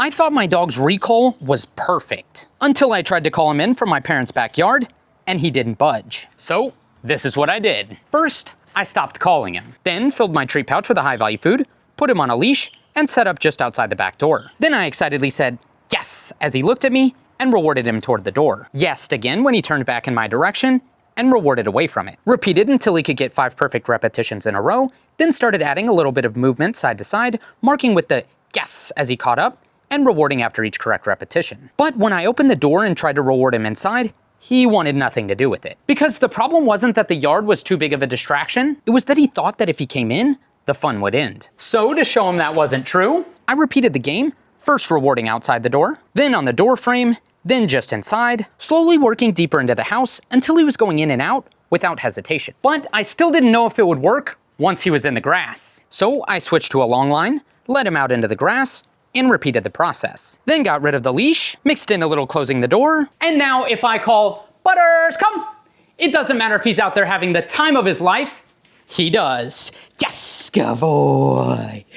I thought my dog's recall was perfect, until I tried to call him in from my parents' backyard, and he didn't budge. So, this is what I did. First, I stopped calling him, then filled my treat pouch with a high-value food, put him on a leash, and set up just outside the back door. Then I excitedly said, "Yes," as he looked at me, and rewarded him toward the door. Yes'd again when he turned back in my direction, and rewarded away from it. Repeated until he could get 5 perfect repetitions in a row, then started adding a little bit of movement side to side, marking with the "yes" as he caught up, and rewarding after each correct repetition. But when I opened the door and tried to reward him inside, he wanted nothing to do with it. Because the problem wasn't that the yard was too big of a distraction, it was that he thought that if he came in, the fun would end. So to show him that wasn't true, I repeated the game, first rewarding outside the door, then on the door frame, then just inside, slowly working deeper into the house until he was going in and out without hesitation. But I still didn't know if it would work once he was in the grass. So I switched to a long line, let him out into the grass, and repeated the process. Then got rid of the leash, mixed in a little closing the door, and now if I call, "Butters, come!" it doesn't matter if he's out there having the time of his life, he does. Yes, good boy.